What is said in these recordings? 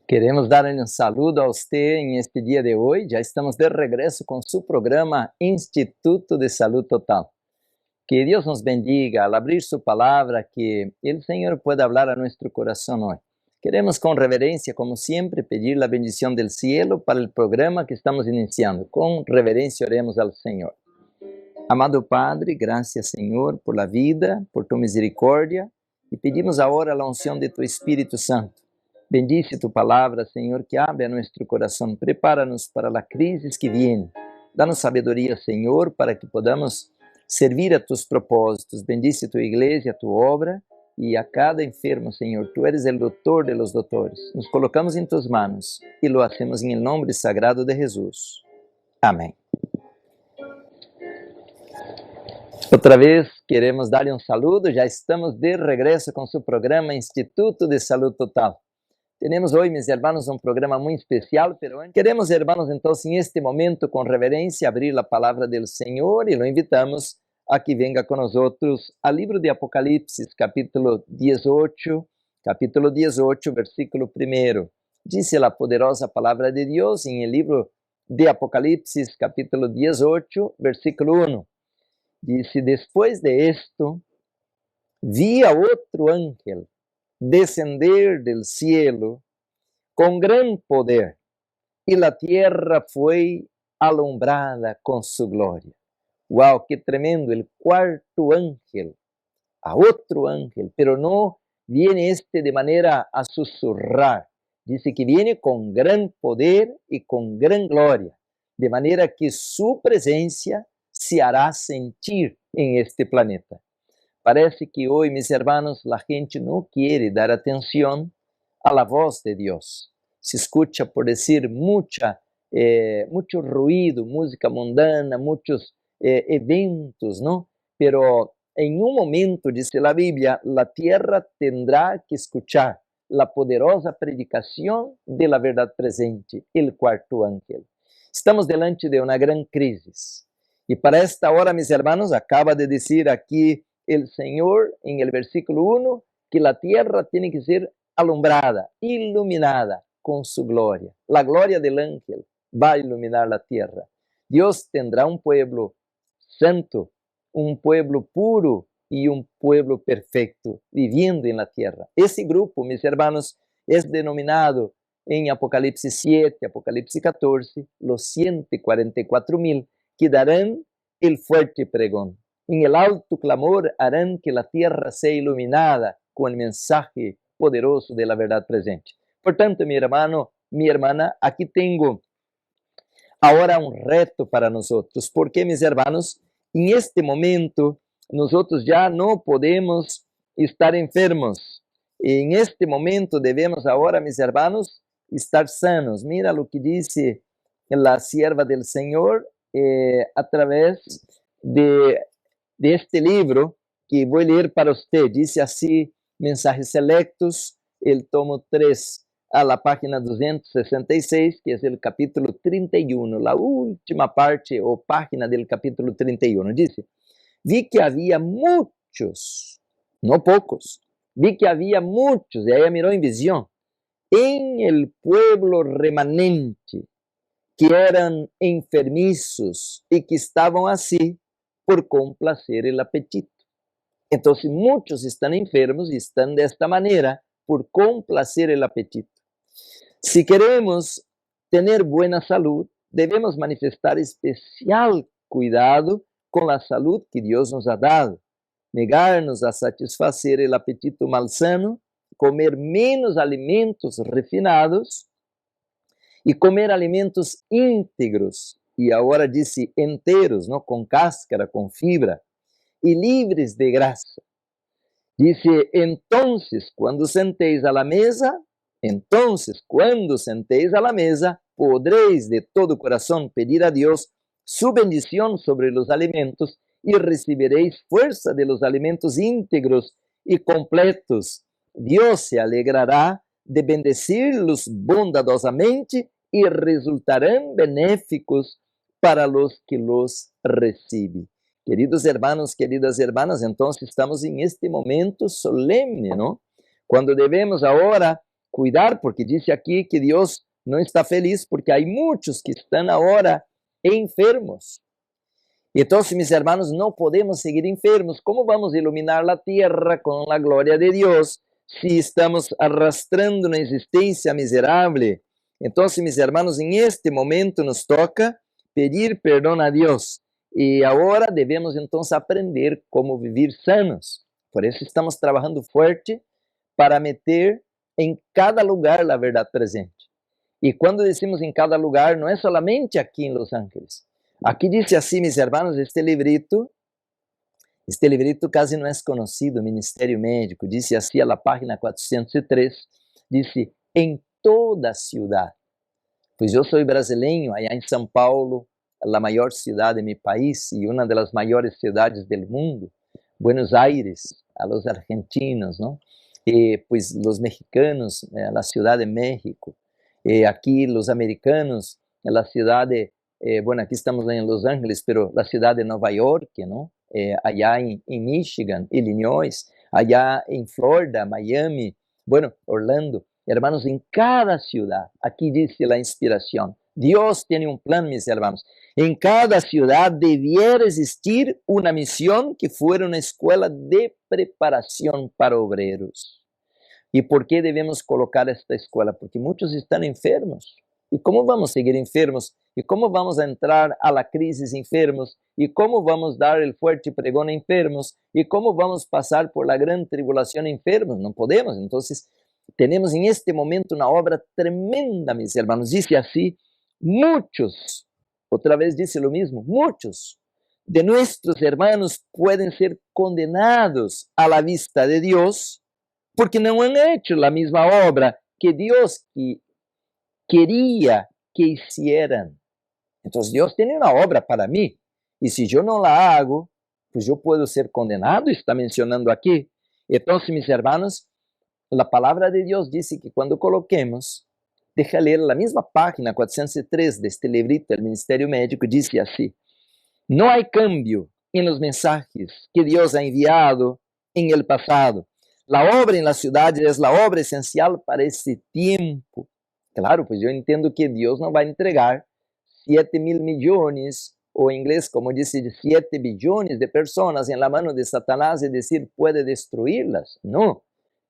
Queremos dar um saludo a você em este dia de hoje. Já estamos de regresso com seu programa Instituto de Saúde Total. Que Deus nos bendiga al abrir su palabra, que el Señor pueda hablar a nuestro corazón hoy. Queremos con reverencia, como siempre, pedir la bendición del cielo para el programa que estamos iniciando. Con reverencia oremos al Señor. Amado Padre, gracias Señor por la vida, por tu misericordia, y pedimos ahora la unción de tu Espíritu Santo. Bendice tu palabra, Señor, que abre a nuestro corazón. Prepáranos para la crisis que viene. Danos sabedoria, Senhor, para que podamos servir a tus propósitos. Bendice tu igreja, tu obra e a cada enfermo, Senhor. Tu eres o doutor de los doutores. Nos colocamos em tus manos e lo hacemos em nome sagrado de Jesus. Amém. Outra vez, queremos dar-lhe um saludo. Já estamos de regresso com seu programa Instituto de Saúde Total. Temos hoje, meus irmãos, um programa muito especial, pero queremos, irmãos, então, em este momento, com reverência, abrir a palavra do Senhor e lo invitamos a que venga com nós ao livro de Apocalipse, capítulo 18, versículo 1. Diz a poderosa palavra de Deus em el livro de Apocalipse, capítulo 18, versículo 1. Diz: Depois de esto, vi a outro ángel descender del cielo con gran poder, y la tierra fue alumbrada con su gloria. ¡Wow! ¡Qué tremendo! El cuarto ángel, a otro ángel, pero no viene de manera a susurrar. Dice que viene con gran poder y con gran gloria, de manera que su presencia se hará sentir en este planeta. Parece que hoje, meus irmãos, a gente não quer dar atenção à voz de Deus. Se escuta, por dizer, muito ruído, música mundana, muitos eventos, não? Pero em um momento, diz a Bíblia, a terra tendrá que escuchar a poderosa predicação de la verdade presente, el quarto ángel. Estamos diante de uma grande crise. E para esta hora, meus irmãos, acaba de dizer aqui el Señor en el versículo 1, que la tierra tiene que ser alumbrada, iluminada con su gloria. La gloria del ángel va a iluminar la tierra. Dios tendrá un pueblo santo, un pueblo puro y un pueblo perfecto viviendo en la tierra. Ese grupo, mis hermanos, es denominado en Apocalipsis 7, Apocalipsis 14, los 144,000 que darán el fuerte pregón. En el alto clamor harán que la tierra sea iluminada con el mensaje poderoso de la verdad presente. Por tanto, mi hermano, mi hermana, aquí tengo ahora un reto para nosotros, porque, mis hermanos, en este momento nosotros ya no podemos estar enfermos. En este momento debemos ahora, mis hermanos, estar sanos. Mira lo que dice la sierva del Señor a través de este livro que vou ler para você. Diz assim, Mensajes Selectos, el tomo 3, a la página 266, que é o capítulo 31, a última parte ou página do capítulo 31. Diz: Vi que havia muitos, não poucos, vi que havia muitos, e aí mirou em visão, em el pueblo remanente, que eram enfermizos e que estavam assim por complacer el apetito. Então, muitos estão enfermos e estão desta maneira por complacer el apetito. Se queremos ter boa saúde, devemos manifestar especial cuidado com a saúde que Deus nos ha dado. Negar-nos a satisfazer el apetito malsano, comer menos alimentos refinados e comer alimentos íntegros e agora disse inteiros, não? Com cáscara, com fibra, e livres de graça. Disse, entonces, quando sentéis a la mesa, podréis de todo corazón pedir a Dios su bendición sobre los alimentos y recibiréis fuerza de los alimentos íntegros y completos. Dios se alegrará de bendecirlos bondadosamente y resultarán benéficos para los que los reciben. Queridos hermanos, queridas hermanas, entonces estamos en este momento solemne, ¿no? Cuando debemos ahora cuidar, porque dice aquí que Dios no está feliz porque hay muchos que están ahora enfermos. Y entonces, mis hermanos, no podemos seguir enfermos. ¿Cómo vamos a iluminar la tierra con la gloria de Dios si estamos arrastrando una existencia miserable? Entonces, mis hermanos, en este momento nos toca pedir perdón a Dios. E agora devemos então aprender como viver sanos. Por isso estamos trabalhando forte para meter em cada lugar a verdade presente. E quando decimos em cada lugar, não é solamente aqui em Los Ángeles. Aqui diz assim, meus irmãos, este librito quase não é conhecido, Ministério Médico, disse assim a página 403, disse, em toda ciudad. Pois eu sou brasileiro, allá em São Paulo, a maior cidade de meu país e uma das maiores cidades do mundo, Buenos Aires, a los argentinos, ¿no? Pues los mexicanos, la Ciudad de México, aquí los americanos, la ciudad de, bueno, aquí estamos en Los Ángeles, pero la ciudad de Nueva York, ¿no? Allá en Michigan, Illinois, allá en Florida, Miami, bueno, Orlando, hermanos, en cada ciudad, aquí dice la inspiración, Dios tiene un plan, mis hermanos. En cada ciudad debiera existir una misión que fuera una escuela de preparación para obreros. ¿Y por qué debemos colocar esta escuela? Porque muchos están enfermos. ¿Y cómo vamos a seguir enfermos? ¿Y cómo vamos a entrar a la crisis enfermos? ¿Y cómo vamos a dar el fuerte pregón a enfermos? ¿Y cómo vamos a pasar por la gran tribulación enfermos? No podemos. Entonces, tenemos en este momento una obra tremenda, mis hermanos. Dice así, muchos, otra vez dice lo mismo, muchos de nuestros hermanos pueden ser condenados a la vista de Dios porque no han hecho la misma obra que Dios quería que hicieran. Entonces Dios tiene una obra para mí y si yo no la hago, pues yo puedo ser condenado, está mencionando aquí. Entonces, mis hermanos, la palabra de Dios dice que cuando coloquemos, deja leer la misma página 403 de este librito, el Ministerio Médico, dice así, no hay cambio en los mensajes que Dios ha enviado en el pasado. La obra en la ciudad es la obra esencial para ese tiempo. Claro, pues yo entiendo que Dios no va a entregar 7,000 millones, o en inglés, como dice, 7 billones de personas en la mano de Satanás y decir, puede destruirlas. No.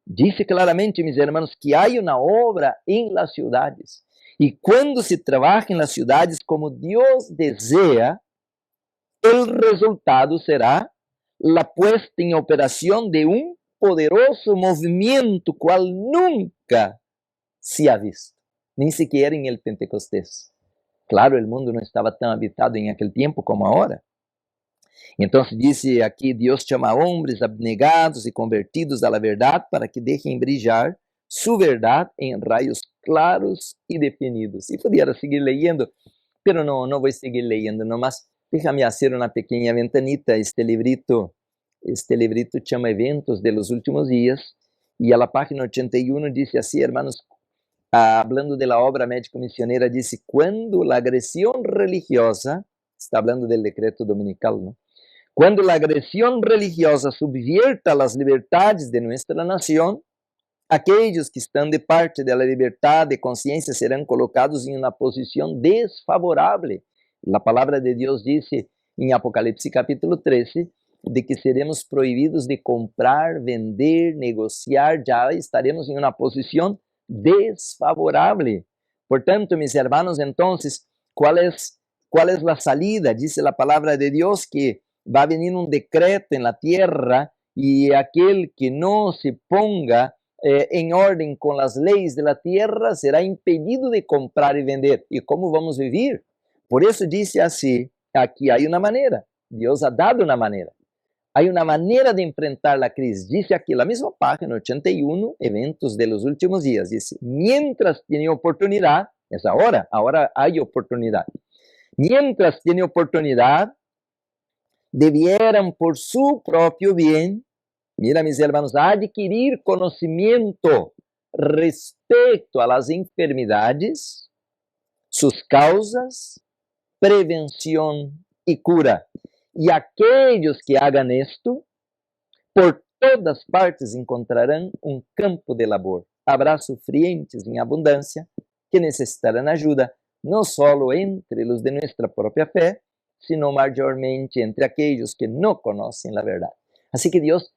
Dice claramente, mis hermanos, que hay una obra en las ciudades. Y cuando se trabaja en las ciudades como Dios desea, el resultado será la puesta en operación de un poderoso movimiento cual nunca se ha visto, ni siquiera en el Pentecostés. Claro, el mundo no estaba tan habitado en aquel tiempo como ahora. Entonces dice aquí, Dios llama a hombres abnegados y convertidos a la verdad para que dejen brillar su verdad en rayos claros y definidos. Y pudiera seguir leyendo, pero no voy a seguir leyendo, nomás déjame hacer una pequeña ventanita. Este librito llama Eventos de los Últimos Días y a la página 81 dice así, hermanos, hablando de la obra médico-misionera, dice, cuando la agresión religiosa, está hablando del decreto dominical, ¿no? Cuando la agresión religiosa subvierta las libertades de nuestra nación, aquellos que están de parte de la libertad de conciencia serán colocados en una posición desfavorable. La palabra de Dios dice en Apocalipsis capítulo 13, de que seremos prohibidos de comprar, vender, negociar, ya estaremos en una posición desfavorable. Por tanto, mis hermanos, entonces, ¿cuál es la salida? Dice la palabra de Dios que va a venir un decreto en la tierra y aquel que no se ponga en orden con las leyes de la tierra será impedido de comprar y vender. ¿Y cómo vamos a vivir? Por eso dice así, aquí hay una manera, Dios ha dado una manera. Hay una manera de enfrentar la crisis. Dice aquí la misma página 81, eventos de los últimos días. Dice, mientras tiene oportunidad, es ahora hay oportunidad. Mientras tiene oportunidad, debieran por su propio bien, mira mis hermanos, adquirir conocimiento respecto a las enfermedades, sus causas, prevención y cura. Y aquellos que hagan esto, por todas partes encontrarán un campo de labor. Habrá sufrientes en abundancia que necesitarán ayuda, no solo entre los de nuestra propia fe, sino mayormente entre aquellos que no conocen la verdad. Así que Dios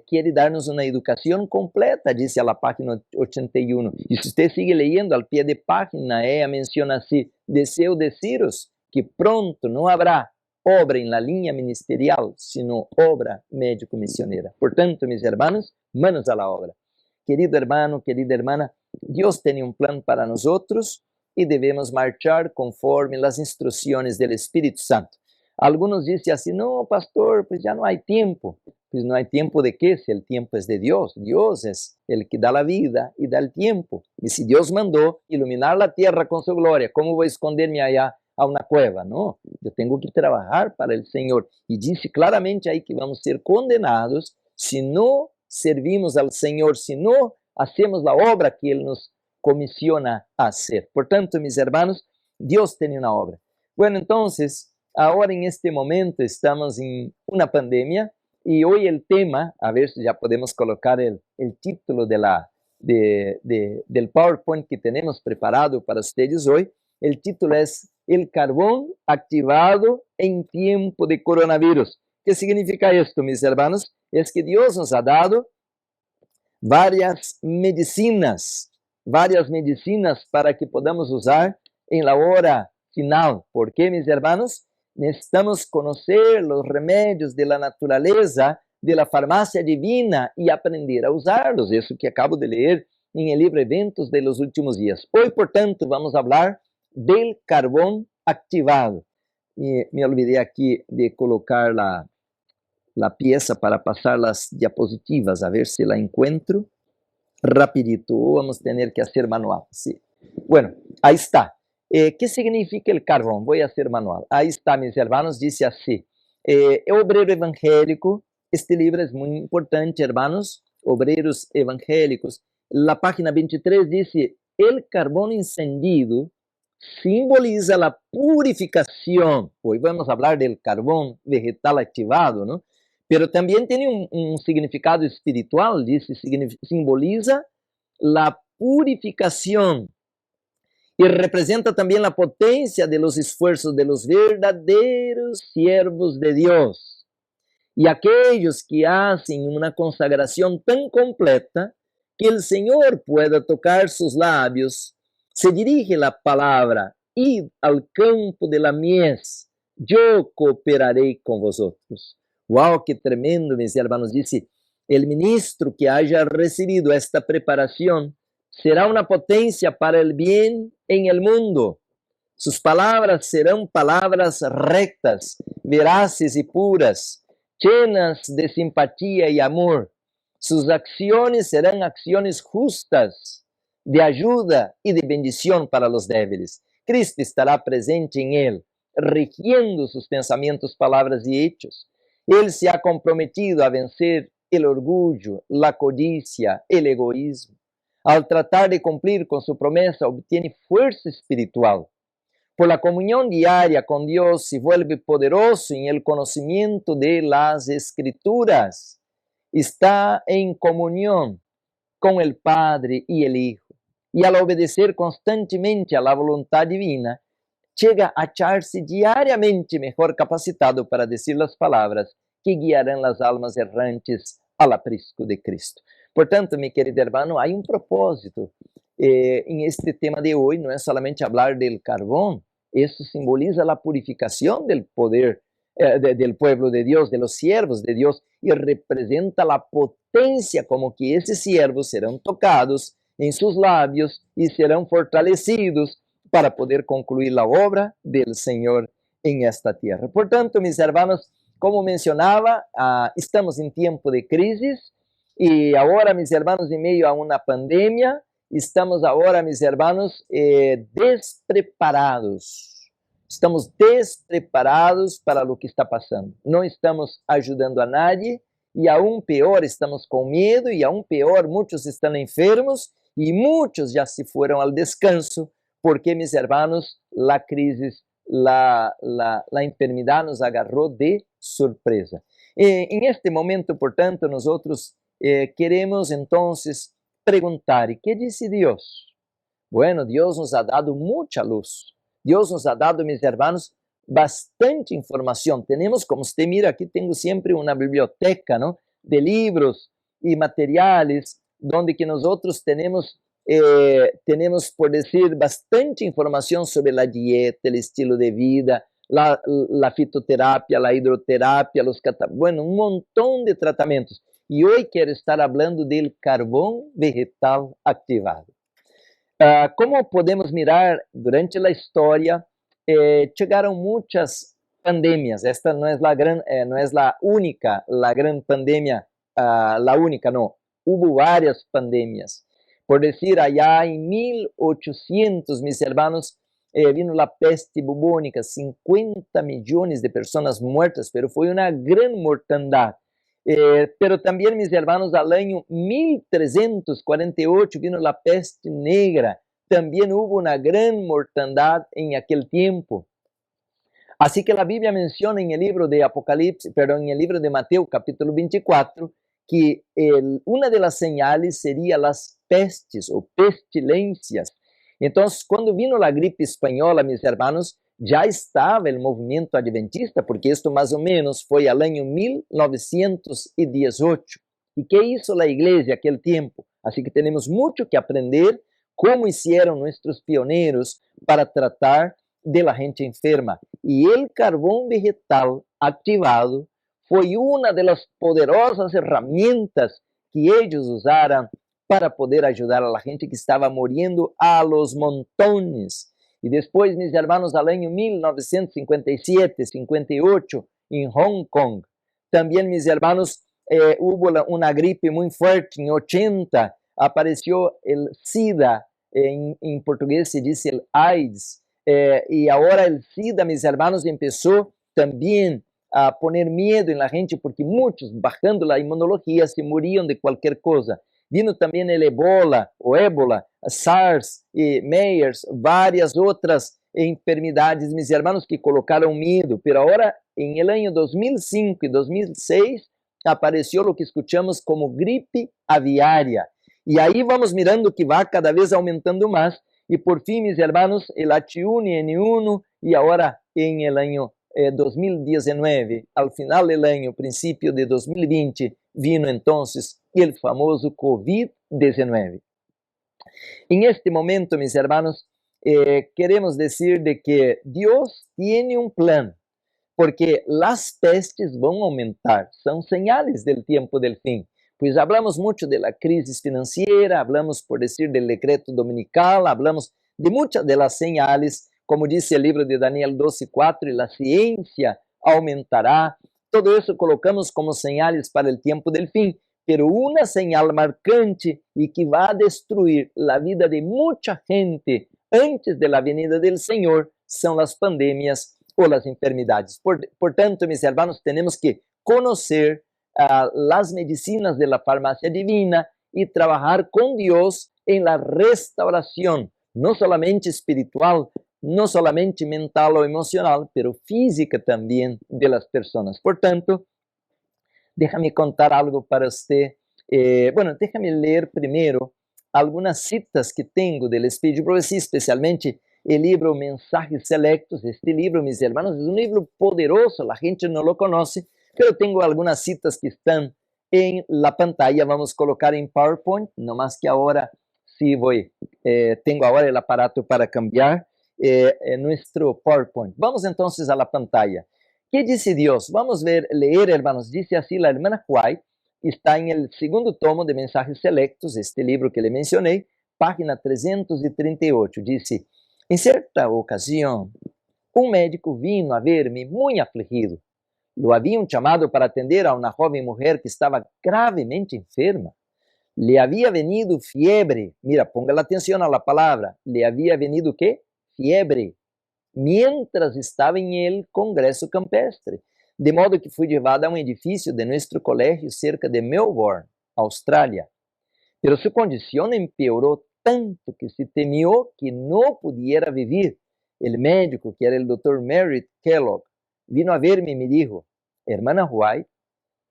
quiere darnos una educación completa, dice a la página 81. Y si usted sigue leyendo al pie de página, ella menciona así, deseo deciros que pronto no habrá obra en la línea ministerial, sino obra médico-misionera. Por tanto, mis hermanos, manos a la obra. Querido hermano, querida hermana, Dios tiene un plan para nosotros y debemos marchar conforme las instrucciones del Espíritu Santo. Algunos dicen así, no, pastor, pues ya no hay tiempo. Pues no hay tiempo de qué, si el tiempo es de Dios. Dios es el que da la vida y da el tiempo. Y si Dios mandó iluminar la tierra con su gloria, ¿cómo voy a esconderme allá a una cueva? No, yo tengo que trabajar para el Señor. Y dice claramente ahí que vamos a ser condenados si no servimos al Señor, si no hacemos la obra que Él nos comisiona a hacer. Por tanto, mis hermanos, Dios tiene una obra. Bueno, entonces, ahora en este momento estamos en una pandemia y hoy el tema, a ver si ya podemos colocar el título del PowerPoint que tenemos preparado para ustedes hoy. El título es El carbón activado en tiempo de coronavirus. ¿Qué significa esto, mis hermanos? Es que Dios nos ha dado varias medicinas para que podamos usar en la hora final. ¿Por qué, mis hermanos? Necesitamos conocer los remedios de la naturaleza, de la farmacia divina y aprender a usarlos. Eso que acabo de leer en el libro Eventos de los Últimos Días. Hoy, por tanto, vamos a hablar del carbón activado. Y me olvidé aquí de colocar la pieza para pasar las diapositivas, a ver si la encuentro rapidito, vamos a tener que hacer manual. Sí. Bueno, ahí está. ¿Qué significa el carbón? Voy a hacer manual. Ahí está, mis hermanos, dice así. Obrero Evangélico, este libro es muy importante, hermanos, Obreros Evangélicos. La página 23 dice, el carbón encendido simboliza la purificación. Hoy vamos a hablar del carbón vegetal activado, ¿no? Pero también tiene un significado espiritual, dice, simboliza la purificación y representa también la potencia de los esfuerzos de los verdaderos siervos de Dios y aquellos que hacen una consagración tan completa que el Señor pueda tocar sus labios. Se dirige la palabra, id al campo de la mies, yo cooperaré con vosotros. ¡Wow! ¡Qué tremendo, mis hermanos! Dice, el ministro que haya recibido esta preparación será una potencia para el bien en el mundo. Sus palabras serán palabras rectas, veraces y puras, llenas de simpatía y amor. Sus acciones serán acciones justas, de ayuda y de bendición para los débiles. Cristo estará presente en él, rigiendo sus pensamientos, palabras y hechos. Él se ha comprometido a vencer el orgullo, la codicia, el egoísmo. Al tratar de cumplir con su promesa, obtiene fuerza espiritual. Por la comunión diaria con Dios se vuelve poderoso en el conocimiento de las Escrituras. Está en comunión con el Padre y el Hijo. Y al obedecer constantemente a la voluntad divina, llega a echarse diariamente mejor capacitado para decir las palabras que guiarán las almas errantes al aprisco de Cristo. Por tanto, mi querido hermano, hay un propósito en este tema de hoy. No es solamente hablar del carbón, eso simboliza la purificación del poder del pueblo de Dios, de los siervos de Dios, y representa la potencia como que esos siervos serán tocados en sus labios y serán fortalecidos para poder concluir a obra do Senhor em esta terra. Portanto, meus irmãos, como mencionava, estamos em tempo de crise e agora, meus irmãos, em meio a uma pandemia, estamos agora, meus irmãos, despreparados. Estamos despreparados para o que está passando. Não estamos ajudando a nadie e, aún pior, estamos com medo e, aún pior, muitos estão enfermos e muitos já se foram ao descanso porque, meus irmãos, a crise, a enfermidade nos agarrou de surpresa. Em este momento, portanto, nós queremos então perguntar: ¿qué dice Dios? Bueno, Dios nos ha dado mucha luz. Dios nos ha dado, mis hermanos, bastante información. Tenemos, como usted mira, aquí tengo siempre una biblioteca, ¿no?, de libros y materiales, donde que nosotros tenemos, por decir, bastante información sobre la dieta, el estilo de vida, la fitoterapia, la hidroterapia, bueno, un montón de tratamientos. Y hoy quiero estar hablando del carbón vegetal activado. Como podemos mirar durante a história, chegaram muitas pandemias. Esta não é a única, a grande pandemia, a única, não. Houve várias pandemias. Por dizer, allá em 1800, mis hermanos, vino a peste bubônica, 50 milhões de pessoas mortas, pero foi uma grande mortandade. Pero também, mis hermanos, al año 1348 vino la peste negra. Também houve uma grande mortandade em aquele tempo. Assim que a Bíblia menciona em el livro de Apocalipse, perdão, em el livro de Mateus, capítulo 24, que uma das señales seria as pestes ou pestilências. Então, quando vino a gripe espanhola, mis hermanos, já estava o movimento adventista, porque isto mais ou menos foi ao ano 1918. E que hizo a igreja naquele tempo? Assim que temos muito que aprender como hicieron nossos pioneiros para tratar de la gente enferma. E o carvão vegetal activado foi uma das poderosas ferramentas que eles usaram para poder ajudar a la gente que estava morrendo a los montones. E depois, mis hermanos, al año 1957, 58, em Hong Kong, também, mis hermanos, hubo uma gripe muito forte. Em 80, apareceu o SIDA, em português se diz el AIDS, e agora o SIDA, mis hermanos, começou também a poner medo na gente, porque muitos, bajando a imunologia, se moriam de qualquer coisa. Vino também o Ebola, SARS, e MERS, várias outras enfermidades, mis hermanos, que colocaram medo. Pero agora, em el año 2005 e 2006, apareceu o que escuchamos como gripe aviária. E aí vamos mirando que vai cada vez aumentando mais. E por fim, mis hermanos, el H1N1, e agora em el año 2019, al final del año, princípio de 2020, vino entonces el famoso COVID-19. En este momento, mis hermanos, queremos decir de que Dios tiene un plan, porque las pestes van a aumentar, son señales del tiempo del fin. Pues hablamos mucho de la crisis financiera, hablamos, por decir, del decreto dominical, hablamos de muchas de las señales, como dice el libro de Daniel 12:4, y la ciencia aumentará. Todo eso colocamos como señales para el tiempo del fin, pero una señal marcante y que va a destruir la vida de mucha gente antes de la venida del Señor son las pandemias o las enfermedades. Por tanto, mis hermanos, tenemos que conocer las medicinas de la farmacia divina y trabajar con Dios en la restauración, no solamente espiritual, no solamente mental o emocional, pero física también de las personas. Por tanto, déjame contar algo para usted. Déjame leer primero algunas citas que tengo del Espíritu de Profecía, especialmente el libro Mensajes Selectos. Este libro, mis hermanos, es un libro poderoso, la gente no lo conoce, pero tengo algunas citas que están en la pantalla. Vamos a colocar en PowerPoint, no más que ahora sí tengo ahora el aparato para cambiar nuestro PowerPoint. Vamos entonces a la pantalla. ¿Qué dice Dios? Vamos a leer, hermanos. Dice así la hermana White, está en el segundo tomo de Mensajes Selectos, este libro que le mencioné, página 338. Dice: Em certa ocasião, um médico vino a ver-me muito afligido. Lo haviam chamado para atender a uma jovem mulher que estava gravemente enferma. Le había venido fiebre. Mira, ponga la atención a la palabra. Le había venido ¿qué? Fiebre. Mientras estava em el congresso campestre. De modo que fui llevada a um edifício de nuestro colegio cerca de Melbourne, Austrália. Pero su condición empeoró tanto que se temió que no pudiera vivir. El médico, que era el doctor Merritt Kellogg, vino a verme y me dijo, hermana White,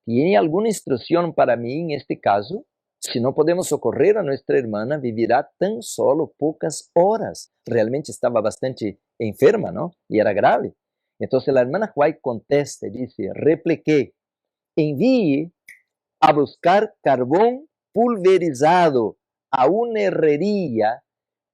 ¿tiene alguna instrucción para mí en este caso? Si no podemos socorrer a nuestra hermana, vivirá tan solo pocas horas. Realmente estaba bastante enferma, ¿no? Y era grave. Entonces la hermana White contesta y dice, repliqué, envíe a buscar carbón pulverizado a una herrería,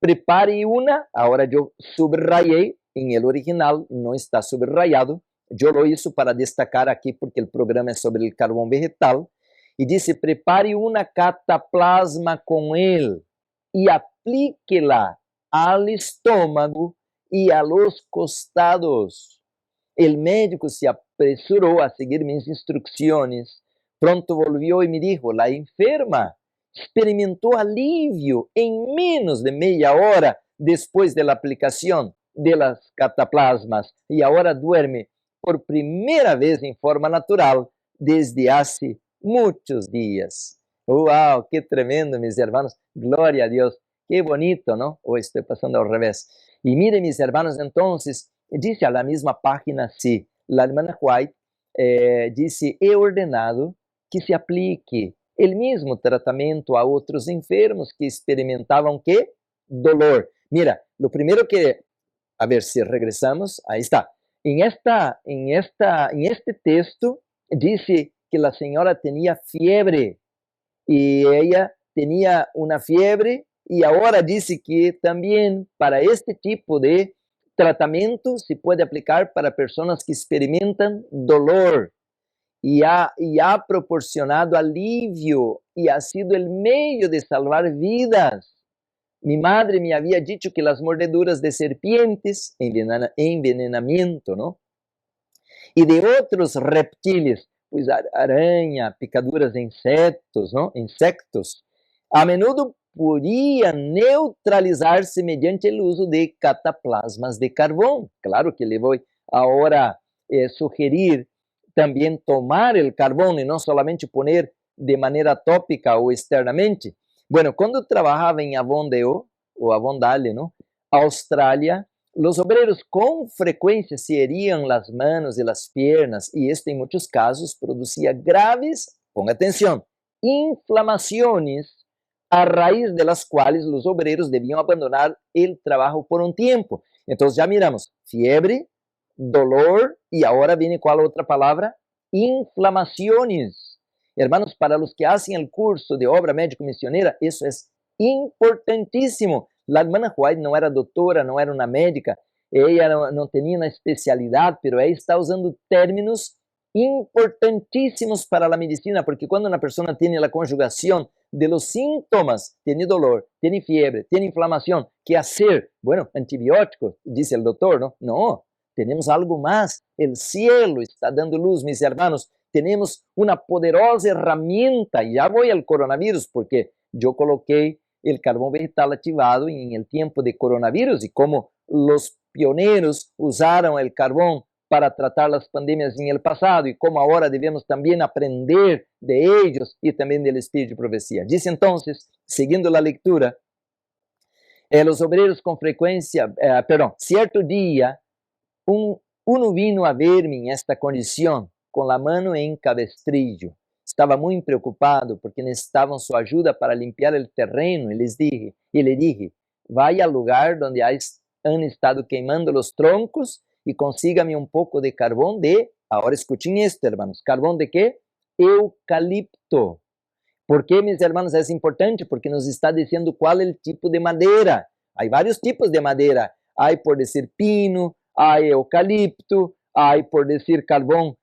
prepare una, ahora yo subrayé, en el original no está subrayado, yo lo hice para destacar aquí porque el programa es sobre el carbón vegetal, y dice, prepare una cataplasma con él y aplíquela al estómago y a los costados. El médico se apresuró a seguir mis instrucciones. Pronto volvió y me dijo, la enferma experimentó alivio en menos de media hora después de la aplicación de las cataplasmas y ahora duerme por primera vez en forma natural desde hace muchos días. ¡Wow! ¡Qué tremendo, mis hermanos! Gloria a Dios. ¡Qué bonito!, ¿no? Hoy estoy pasando al revés. Y miren, mis hermanos, entonces, dice a la misma página, sí, la hermana White dice, he ordenado que se aplique el mismo tratamento a otros enfermos que experimentaban, ¿qué? Dolor. Mira, lo primero que, a ver si regresamos, ahí está. En este texto dice que la señora tenía fiebre y ella tenía una fiebre y ahora dice que también para este tipo de tratamento se puede aplicar para personas que experimentan dolor y ha proporcionado alivio y ha sido el medio de salvar vidas. Mi madre me había dicho que las mordeduras de serpientes, envenenamiento, ¿no? Y de otros reptiles, pues araña, picaduras de insectos, ¿no? Insectos, a menudo podían neutralizarse mediante el uso de cataplasmas de carbón. Claro que le voy ahora a sugerir también tomar el carbón y no solamente poner de manera tópica o externamente. Bueno, cuando trabajaba en Avondale, o Avondale, ¿no? Australia, los obreros con frecuencia se herían las manos y las piernas y esto en muchos casos producía graves, ponga atención, inflamaciones a raíz de las cuales los obreros debían abandonar el trabajo por un tiempo. Entonces ya miramos, fiebre, dolor y ahora viene ¿cuál otra palabra? Inflamaciones. Hermanos, para los que hacen el curso de obra médico-misionera, eso es importantísimo. La hermana White não era doutora, não era uma médica, ela não tinha uma especialidade, pero ela está usando términos importantíssimos para a medicina, porque quando uma pessoa tem a conjugação de los síntomas, tem dolor, tem fiebre, tem inflamação, que hacer? Bueno, antibióticos, dice o doutor, ¿no? No, temos algo mais. O cielo está dando luz, mis hermanos. Temos uma poderosa herramienta. Ya voy al coronavirus, porque eu coloquei el carbón vegetal activado en el tiempo de coronavirus y cómo los pioneros usaron el carbón para tratar las pandemias en el pasado y cómo ahora debemos también aprender de ellos y también del espíritu de profecía. Dice entonces, siguiendo la lectura, los obreros con frecuencia, cierto día, uno vino a verme en esta condición, con la mano en cabestrillo. Estava muito preocupado porque necessitavam sua ajuda para limpar o terreno e le dije, vaya al lugar donde han estado queimando los troncos y consígame un poco de carbón de, ahora escuchen esto, hermanos, carbón de qué? Eucalipto. ¿Por qué, mis hermanos, es importante? Porque nos está diciendo cuál es el tipo de madera. Hay varios tipos de madera. Hay por decir pino, hay eucalipto, hay por decir carbón,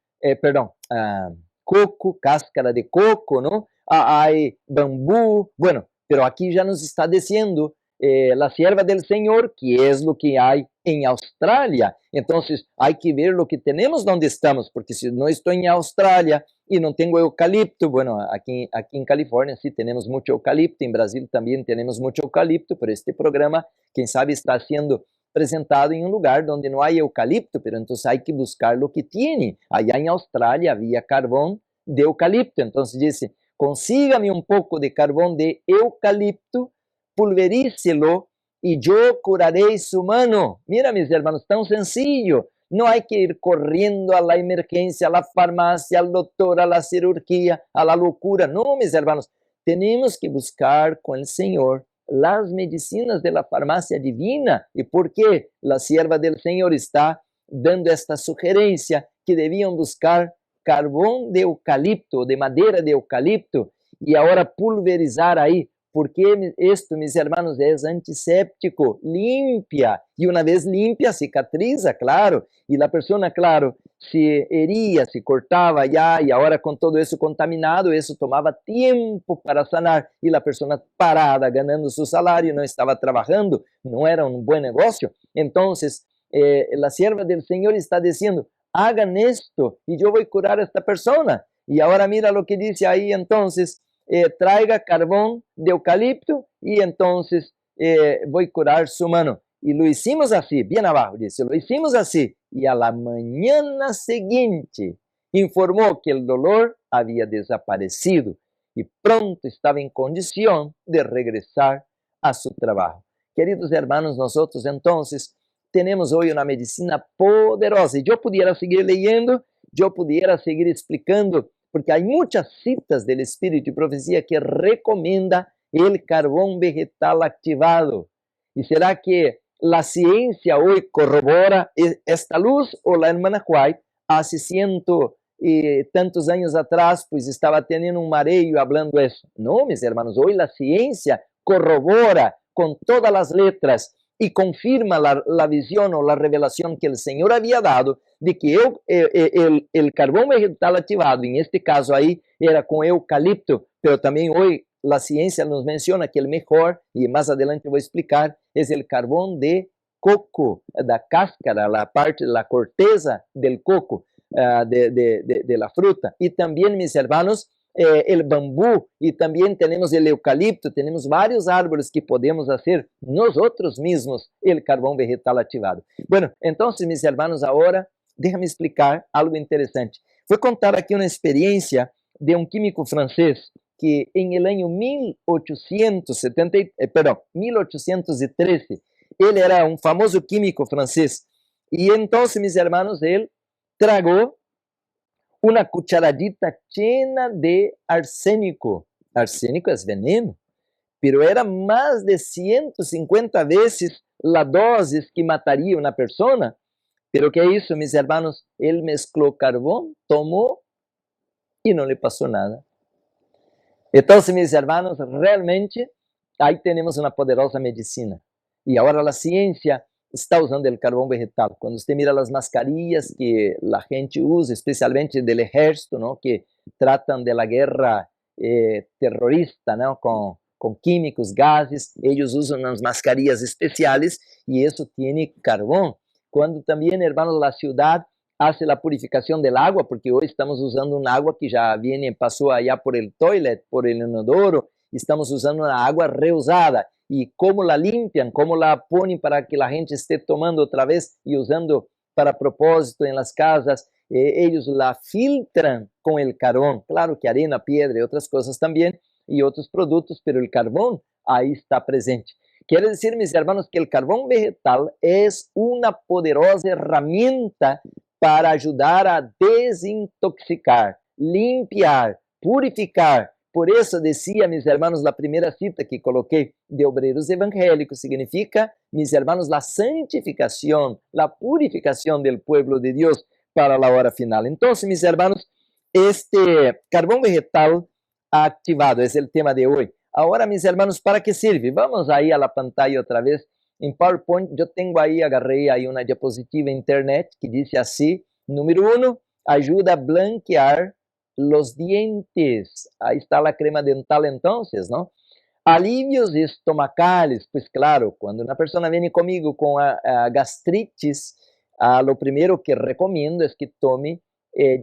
coco, cáscara de coco, ¿no? Hay bambú, bueno, pero aquí ya nos está diciendo la sierva del Señor, que es lo que hay en Australia. Entonces, hay que ver lo que tenemos donde estamos, porque si no estoy en Australia y no tengo eucalipto, bueno, aquí en California sí tenemos mucho eucalipto, en Brasil también tenemos mucho eucalipto, pero este programa, quién sabe, está siendo presentado en un lugar donde no hay eucalipto, pero entonces hay que buscar lo que tiene. Allá en Australia había carbón de eucalipto, entonces dice, consígame un poco de carbón de eucalipto, pulverícelo y yo curaré su mano. Mira, mis hermanos, tan sencillo. No hay que ir corriendo a la emergencia, a la farmacia, al doctor, a la cirugía, a la locura. No, mis hermanos, tenemos que buscar con el Señor las medicinas de la farmacia divina. ¿Y por qué la sierva del Señor está dando esta sugerencia que debían buscar carbón de eucalipto, de madera de eucalipto, y ahora pulverizar ahí? Porque esto, mis hermanos, es antiséptico, limpia, y una vez limpia, cicatriza, claro, y la persona, claro, se hería, se cortaba ya, y ahora con todo eso contaminado, eso tomaba tiempo para sanar, y la persona parada, ganando su salario, no estaba trabajando, no era un buen negocio. Entonces, la sierva del Señor está diciendo, hagan esto, y yo voy a curar a esta persona. Y ahora mira lo que dice ahí entonces, traiga carbón de eucalipto y entonces voy a curar su mano. Y lo hicimos así, bien abajo dice, lo hicimos así. Y a la mañana siguiente informó que el dolor había desaparecido y pronto estaba en condición de regresar a su trabajo. Queridos hermanos, nosotros entonces tenemos hoy una medicina poderosa. Y yo pudiera seguir leyendo, yo pudiera seguir explicando, porque hay muchas citas del Espíritu y Profecía que recomienda el carbón vegetal activado. ¿Y será que la ciencia hoy corrobora esta luz? O la hermana White hace ciento y tantos años atrás pues estaba teniendo un mareo hablando eso? No, mis hermanos, hoy la ciencia corrobora con todas las letras y confirma la visión o la revelación que el Señor había dado de que el carbón vegetal activado, en este caso ahí, era con eucalipto, pero también hoy la ciencia nos menciona que el mejor, y más adelante voy a explicar, es el carbón de coco, da cáscara, la parte, la corteza del coco, de la fruta. Y también, mis hermanos, el bambú, y también tenemos el eucalipto, tenemos varios árboles que podemos hacer nosotros mismos el carbón vegetal activado. Bueno, entonces, mis hermanos, ahora déjame explicar algo interesante. Voy a contar aquí una experiencia de un químico francés que en el año 1813, él era un famoso químico francés. Y entonces, mis hermanos, él tragó una cucharadita llena de arsénico. Arsénico es veneno, pero era más de 150 veces la dosis que mataría a una persona. Pero ¿qué hizo, mis hermanos? Él mezcló carbón, tomó y no le pasó nada. Entonces, mis hermanos, realmente ahí tenemos una poderosa medicina. Y ahora la ciencia está usando el carbón vegetal. Cuando usted mira las mascarillas que la gente usa, especialmente del ejército, ¿no?, que tratan de la guerra terrorista, ¿no?, con químicos, gases, ellos usan unas mascarillas especiales y eso tiene carbón. Cuando también, hermanos, la ciudad hace la purificación del agua, porque hoy estamos usando un agua que ya pasó allá por el toilet, por el inodoro, y estamos usando una agua reusada. Y cómo la limpian, cómo la ponen para que la gente esté tomando otra vez y usando para propósito en las casas. Ellos la filtran con el carbón. Claro que arena, piedra y otras cosas también, y otros productos, pero el carbón ahí está presente. Quiere decir, mis hermanos, que el carbón vegetal es una poderosa herramienta para ayudar a desintoxicar, limpiar, purificar. Por eso decía, mis hermanos, la primera cita que coloqué de Obreros Evangélicos significa, mis hermanos, la santificación, la purificación del pueblo de Dios para la hora final. Entonces, mis hermanos, este carbón vegetal activado es el tema de hoy. Ahora, mis hermanos, ¿para qué sirve? Vamos ahí a la pantalla otra vez. En PowerPoint yo tengo ahí, agarré ahí una diapositiva internet que dice así, número 1, ayuda a blanquear los dientes. Ahí está la crema dental entonces, ¿no? Alivios estomacales, pues claro, cuando una persona viene conmigo con gastritis, lo primero que recomiendo es que tome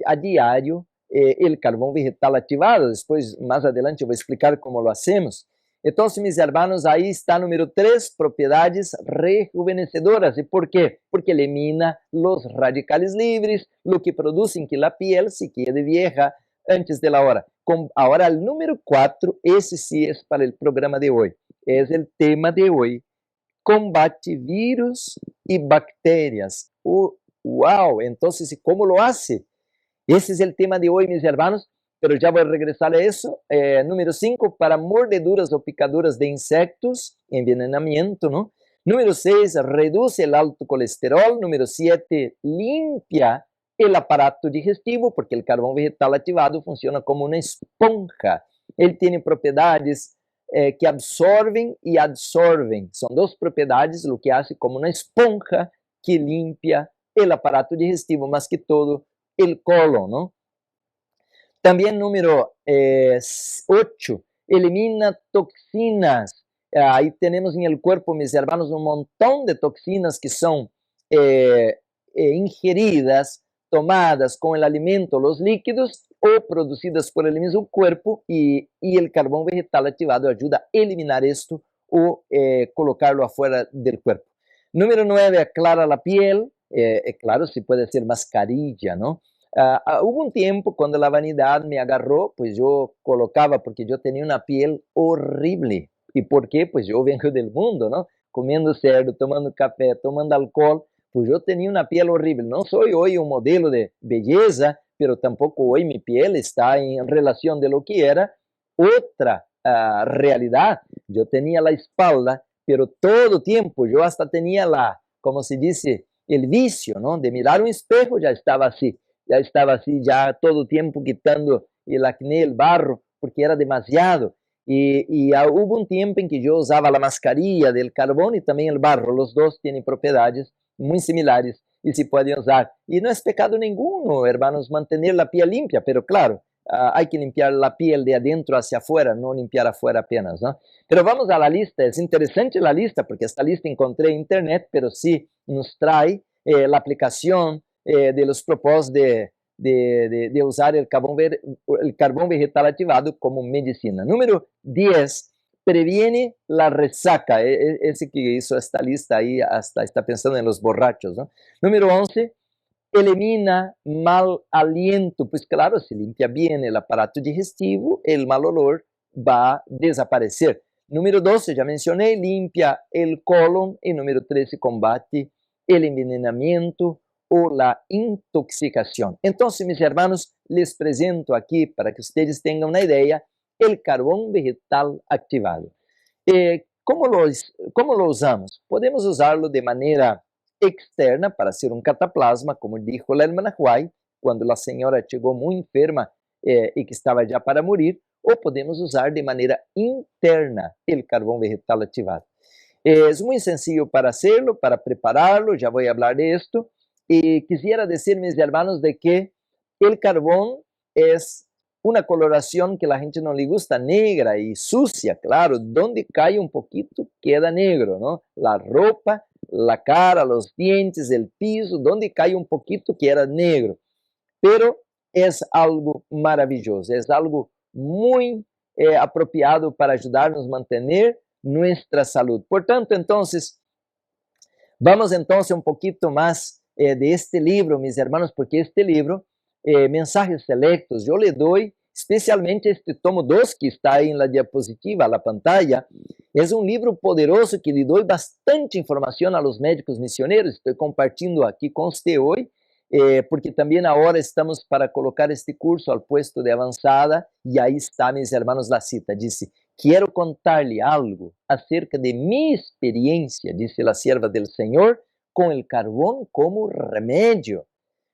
a diario el carbón vegetal activado. Después, más adelante, voy a explicar cómo lo hacemos. Entonces, mis hermanos, ahí está número 3, propiedades rejuvenecedoras. ¿Y por qué? Porque elimina los radicales libres, lo que producen que la piel se quede vieja antes de la hora. Ahora, el número 4, ese sí es para el programa de hoy. Es el tema de hoy. Combate virus y bacterias. ¡Wow! Entonces, ¿cómo lo hace? Ese es el tema de hoy, mis hermanos, pero ya voy a regresar a eso. Número 5, para mordeduras o picaduras de insectos, envenenamiento, ¿no? Número 6, reduce el alto colesterol. Número 7, limpia el aparato digestivo, porque el carbón vegetal activado funciona como una esponja. Él tiene propiedades que absorben y adsorben. Son dos propiedades, lo que hace como una esponja que limpia el aparato digestivo, más que todo el colon, ¿no? También número 8, elimina toxinas. Ahí tenemos en el cuerpo, mis hermanos, un montón de toxinas que son ingeridas, tomadas con el alimento, los líquidos, o producidas por el mismo cuerpo, y el carbón vegetal activado ayuda a eliminar esto o colocarlo afuera del cuerpo. Número 9, aclara la piel. Claro, se puede hacer mascarilla, ¿no? Hubo un tiempo cuando la vanidad me agarró, pues yo colocaba, porque yo tenía una piel horrible. ¿Y por qué? Pues yo vengo del mundo, ¿no? Comiendo cerdo, tomando café, tomando alcohol, pues yo tenía una piel horrible. No soy hoy un modelo de belleza, pero tampoco hoy mi piel está en relación de lo que era otra realidad. Yo tenía la espalda, pero todo tiempo yo hasta tenía como se dice, el vicio, ¿no? De mirar un espejo, ya estaba así, ya todo tiempo quitando el acné, el barro, porque era demasiado. Y hubo un tiempo en que yo usaba la mascarilla del carbón y también el barro. Los dos tienen propiedades muy similares y se pueden usar. Y no es pecado ninguno, hermanos, mantener la piel limpia, pero claro, hay que limpiar la piel de adentro hacia afuera, no limpiar afuera apenas, ¿no? Pero vamos a la lista. Es interesante la lista, porque esta lista encontré en internet, pero sí nos trae la aplicación de los propósitos de usar el carbón vegetal activado como medicina. Número 10, previene la resaca. Ese que hizo esta lista ahí hasta está pensando en los borrachos, ¿no? Número 11, elimina mal aliento. Pues claro, si limpia bien el aparato digestivo, el mal olor va a desaparecer. Número 12, ya mencioné, limpia el colon. Y número 13, combate el envenenamiento o la intoxicación. Entonces, mis hermanos, les presento aquí, para que ustedes tengan una idea, el carbón vegetal activado. ¿Cómo lo usamos? Podemos usarlo de manera externa para hacer un cataplasma, como dijo la hermana Huay, cuando la señora llegó muy enferma y que estaba ya para morir, o podemos usar de manera interna el carbón vegetal activado. Es muy sencillo para hacerlo, para prepararlo, ya voy a hablar de esto. Y quisiera decir, mis hermanos, de que el carbón es una coloración que a la gente no le gusta, negra y sucia, claro, donde cae un poquito queda negro, ¿no? La ropa, la cara, los dientes, el piso, donde cae un poquito queda negro. Pero es algo maravilloso, es algo muy apropiado para ayudarnos a mantener nuestra salud. Por tanto, entonces, vamos entonces un poquito más de este libro, mis hermanos, porque este libro, Mensajes Selectos, yo le doy especialmente este tomo 2 que está ahí en la diapositiva, a la pantalla. Es un libro poderoso que le doy bastante información a los médicos misioneros. Estoy compartiendo aquí con usted hoy, porque también ahora estamos para colocar este curso al puesto de avanzada, y ahí está, mis hermanos, la cita. Dice: quiero contarle algo acerca de mi experiencia, dice la sierva del Señor, con el carbón como remedio.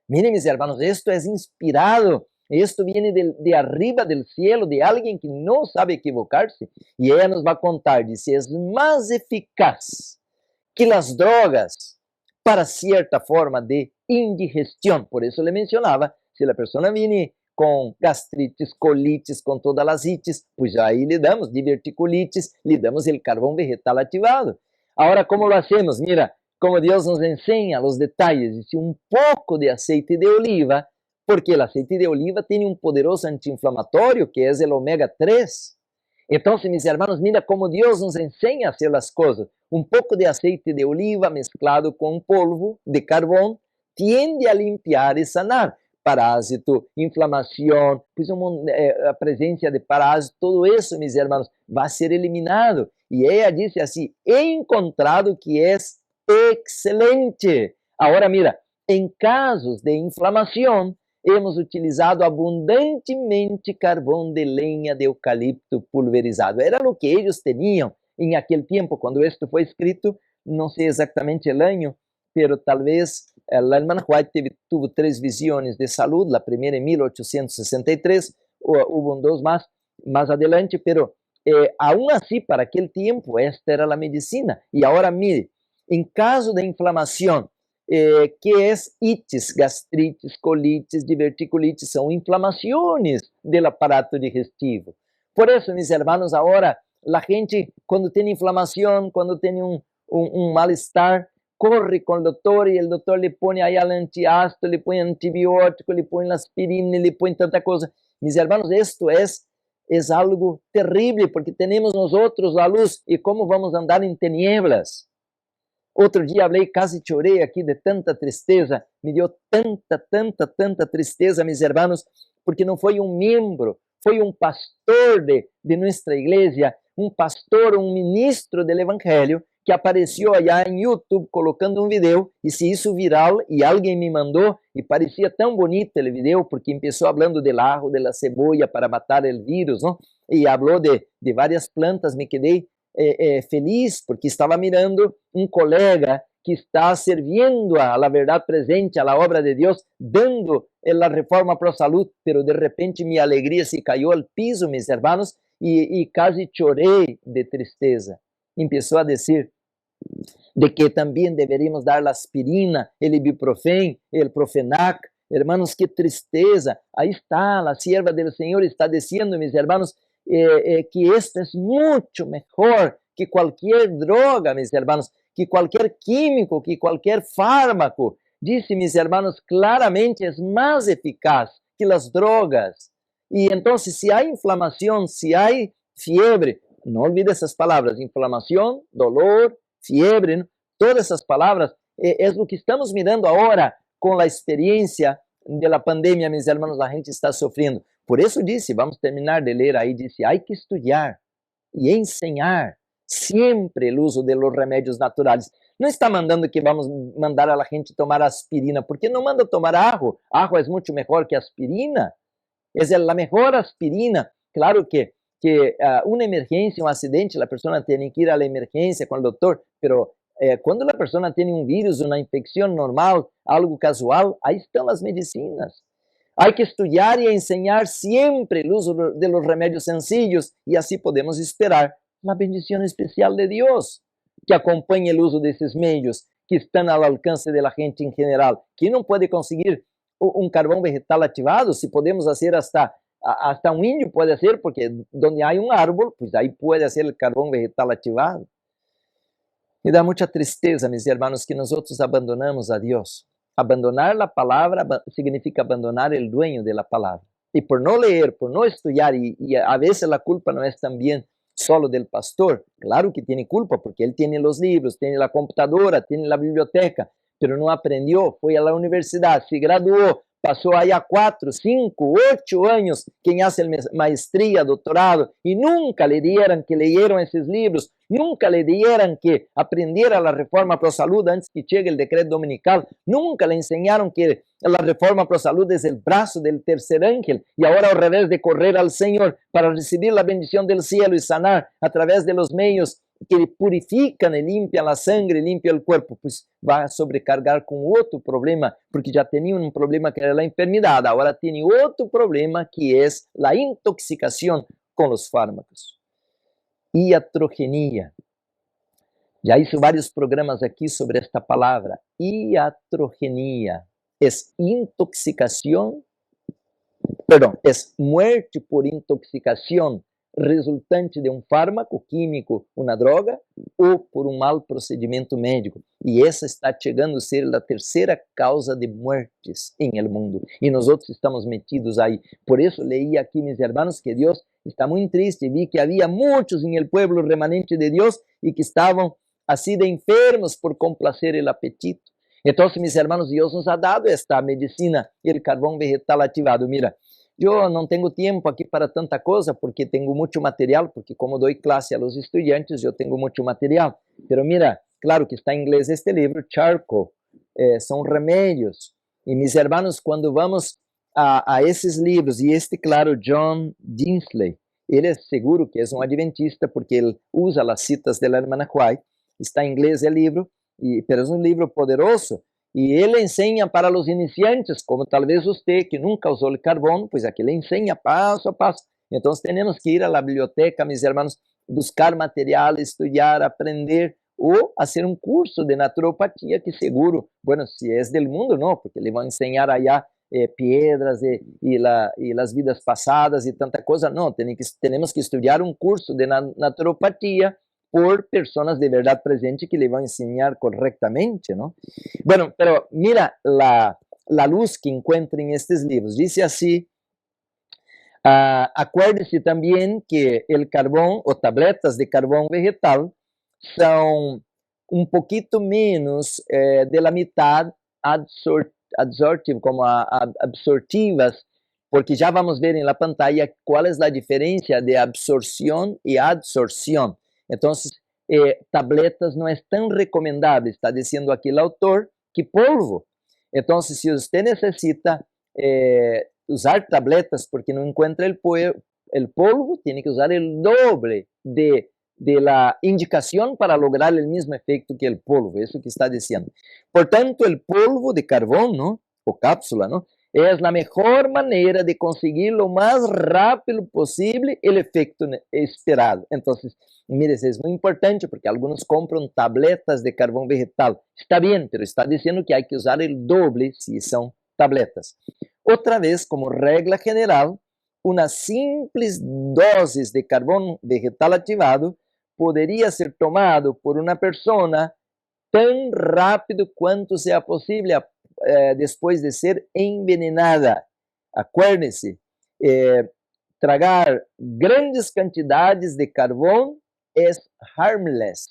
Miren, mis hermanos, esto es inspirado. Esto viene de arriba del cielo, de alguien que no sabe equivocarse. Y ella nos va a contar, dice, es más eficaz que las drogas para cierta forma de indigestión. Por eso le mencionaba, si la persona viene com gastrites, colites, com todas as ites, pues aí lhe damos diverticulites, lhe damos o carvão vegetal ativado. Agora, como lo hacemos? Mira, como Deus nos ensina os detalhes, dice um pouco de aceite de oliva, porque o aceite de oliva tem um poderoso anti-inflamatório, que é o ômega 3. Então, mis hermanos, mira como Deus nos ensina a fazer as coisas. Um pouco de aceite de oliva mesclado com polvo de carvão tiende a limpiar e sanar parásito, inflamação, pois a presença de parásito, tudo isso, mis hermanos, vai ser eliminado. E ela disse assim, he encontrado que é excelente. Agora, mira, em casos de inflamação, hemos utilizado abundantemente carvão de lenha de eucalipto pulverizado. Era o que eles tinham em aquele tempo, quando isto foi escrito, não sei exatamente o ano, pero talvez a irmã White tuvo 3 visões de saúde, a primeira em 1863, houve 2 mais adelante, pero aún assim, para aquele tempo, esta era a medicina. E agora, mire, em caso de inflamação, que é ites, gastrites, colites, diverticulites, são inflamações do aparato digestivo. Por isso, meus irmãos, agora, a gente, quando tem inflamação, quando tem um mal-estar, corre com o doutor e o doutor lhe põe aí antiácido, lhe põe antibiótico, lhe põe aspirina, lhe põe tanta coisa. Meus irmãos, isto é algo terrível, porque temos nós outros a luz e como vamos andar em tinieblas. Outro dia falei, quase chorei aqui de tanta tristeza, me deu tanta tristeza, meus irmãos, porque não foi um membro, foi um pastor de nossa igreja, um pastor, um ministro do evangelho, que apareceu allá em YouTube colocando um vídeo, e se isso viral, e alguém me mandou, e parecia tão bonito o vídeo, porque começou falando do ajo, da cebola para matar o vírus, não? E falou de várias plantas, me quedei feliz, porque estava mirando um colega que está servindo a verdade presente, a obra de Deus, dando a reforma para a saúde, pero de repente minha alegria se caiu ao piso, meus irmãos, e quase chorei de tristeza. Começou a dizer de que também deveríamos dar a aspirina, o ibuprofeno, o profenac. Hermanos, que tristeza. Aí está, a sierva do Senhor está dizendo, meus irmãos, que esto é muito melhor que qualquer droga, meus irmãos, que qualquer químico, que qualquer fármaco. Disse, meus irmãos, claramente é mais eficaz que as drogas. E então, se há inflamação, se há fiebre, não olvide essas palavras, inflamação, dolor, fiebre, ¿no? Todas essas palavras é o que estamos mirando agora com a experiência da pandemia, meus irmãos, a gente está sofrendo. Por isso disse, vamos terminar de ler aí, disse, há que estudar e ensinar sempre o uso de los remédios naturais. Não está mandando que vamos mandar a gente tomar aspirina, porque não manda tomar ajo. Ajo é muito melhor que aspirina. É a melhor aspirina. Claro que uma emergência, um acidente, a pessoa tem que ir à emergência com o doutor, pero quando a pessoa tem um vírus, uma infecção normal, algo casual, aí estão as medicinas. Há que estudar e ensinar sempre o uso de los remédios sencillos e assim podemos esperar uma bendição especial de Deus que acompanhe o uso desses meios que estão ao alcance da gente em geral. Que não pode conseguir um carvão vegetal ativado, se podemos fazer hasta um índio pode ser, porque onde há um árvore, pues aí pode ser o carvão vegetal ativado. Me dá muita tristeza, meus irmãos, que nós outros abandonamos a Deus. Abandonar a palavra significa abandonar o dueño de la palavra. E por não ler, por não estudar, e a vezes a culpa não é também solo del pastor, claro que tem culpa, porque ele tem os livros, tem a computadora, tem a biblioteca, pero não aprendeu, foi à universidade, se graduou, passou aí há 4, 5, 8 anos, quem faz maestria, doutorado, e nunca lhe dieram que leyeram esses livros, nunca lhe dieram que aprendera a reforma para a saúde antes que chegue o decreto dominical, nunca le ensinaram que a reforma para a saúde é o braço do terceiro ángel, e agora ao revés de correr ao Senhor para receber a bendição do cielo e sanar a través de los meios que purificam e limpiam a sangre, limpiam o corpo, pues vai sobrecargar com outro problema, porque já tinha um problema que era a enfermidade, agora tem outro problema que é a intoxicação com os fármacos. Iatrogenia. Já hice vários programas aqui sobre esta palavra. Iatrogenia é intoxicação perdão, é morte por intoxicação resultante de um fármaco químico, uma droga, ou por um mau procedimento médico. E essa está chegando a ser a terceira causa de mortes em el mundo. E nós outros estamos metidos aí. Por isso leí aqui, meus irmãos, que Deus está muito triste. Vi que havia muitos em el pueblo remanente de Deus e que estavam assim de enfermos por complacer el apetito. Então, meus irmãos, Deus nos ha dado esta medicina, el carvão vegetal ativado. Mira, eu não tenho tempo aqui para tanta coisa, porque tenho muito material, porque como dou classe a los estudiantes, eu tenho muito material. Pero mira, claro que está em inglês este livro, Charcoal, são remédios. E mis hermanos, quando vamos a esses livros, e este, claro, John Dinsley, ele é seguro que é um adventista, porque ele usa as citas da irmã White, está em inglês o livro, pero é um livro poderoso. E ele ensina para os iniciantes, como talvez você que nunca usou o carvão, pois aqui ele ensina passo a passo. Então, temos que ir à biblioteca, meus irmãos, buscar material, estudar, aprender, ou fazer um curso de naturopatia, que seguro, bueno, se é do mundo, não, porque ele vai ensinar allá piedras e as vidas passadas e tanta coisa, não, temos que estudar um curso de naturopatia, por pessoas de verdade presente que lhe vão ensinar corretamente, não? Bueno, pero mira la luz que encontra em estes livros. Diz assim, acuérdese também que o carvão, ou tabletas de carvão vegetal, são um pouquito menos de la mitad absortivas, como absortivas, porque já vamos ver em la pantalla qual é a diferença de absorção e adsorção. Então, tabletas não é tão recomendável, está dizendo aqui o autor, que polvo. Então, se você necessita usar tabletas porque não encontra o polvo, tem que usar o doble de la indicação para lograr o mesmo efeito que o polvo, isso que está dizendo. Portanto, o polvo de carvão, ¿no? O cápsula, ¿no? É a melhor maneira de conseguir o mais rápido possível o efeito esperado. Então, mire, isso é muito importante, porque alguns compram tabletas de carvão vegetal. Está bem, mas está dizendo que há que usar o doble se são tabletas. Outra vez, como regra geral, uma simples dose de carvão vegetal ativado poderia ser tomado por uma pessoa tão rápido quanto seja possível, depois de ser envenenada. Acuérdense, tragar grandes quantidades de carvão é harmless.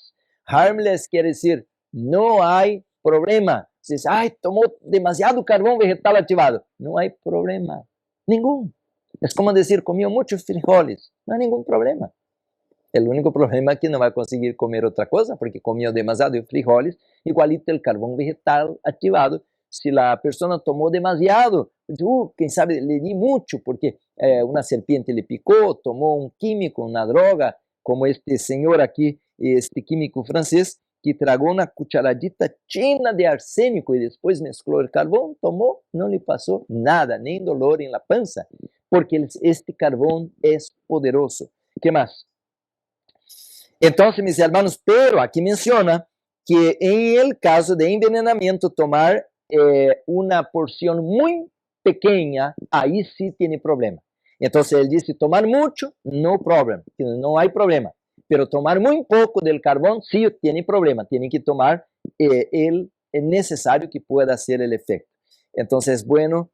Harmless quer dizer, não há problema. Você diz, tomou demasiado carvão vegetal ativado. Não há problema nenhum. É como dizer, comiu muitos frijoles. Não há nenhum problema. O único problema é que não vai conseguir comer outra coisa, porque comeu demasiado frijoles, igualito o carvão vegetal ativado. Se a pessoa tomou demasiado, quem sabe lhe di muito, porque uma serpiente lhe picou, tomou um químico, uma droga, como este senhor aqui, este químico francês, que tragou uma cucharadita cheia de arsênico e depois mesclou o carvão, tomou, não lhe passou nada, nem dolor em la pança, porque este carvão é poderoso. Que mais? Então, meus irmãos, pero aqui menciona que em el caso de envenenamento, tomar uma porção muito pequena, aí sim tem problema. Então, ele disse, tomar muito, no problema, não há problema. Pero tomar muito pouco del carvão, sim, tem problema. Tem que tomar é necessário que pueda ser o efeito. Então, é bueno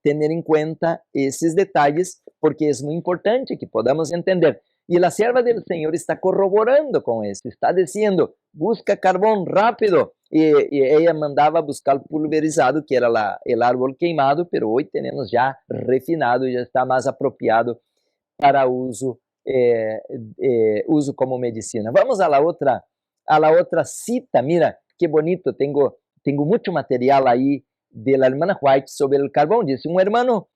ter em conta esses detalhes, porque é muito importante que podamos entender. E a serva do Senhor está corroborando com isso, está dizendo, busca carvão rápido. E ela mandava buscar pulverizado, que era o árbol queimado, mas hoje temos já refinado, já está mais apropriado para uso como medicina. Vamos a la otra cita. Mira, que bonito, tengo muito material aí de la hermana White sobre o carvão. Dice, um hermano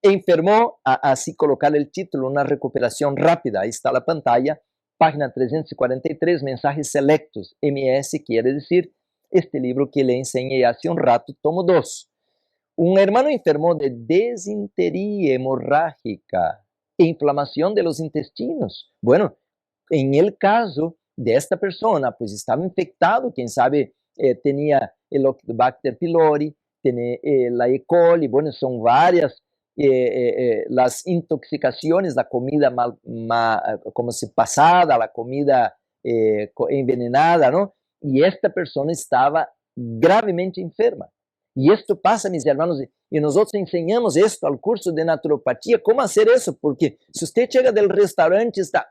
enfermou, assim colocar o título, uma recuperação rápida. Aí está a pantalla, página 343, mensajes selectos, MS, quiere decir, este livro que le enseñé hace un rato, tomo 2. Un hermano enfermó de desintería hemorrágica, inflamación de los intestinos. Bueno, en el caso de esta persona, pues estaba infectado, quién sabe, tenía el Helicobacter pylori, tenía la E. coli, bueno, son varias las intoxicaciones, la comida como se pasada, la comida envenenada, ¿no? Y esta persona estaba gravemente enferma. Y esto pasa, mis hermanos, y nosotros enseñamos esto al curso de naturopatía, cómo hacer eso, porque si usted llega del restaurante y está,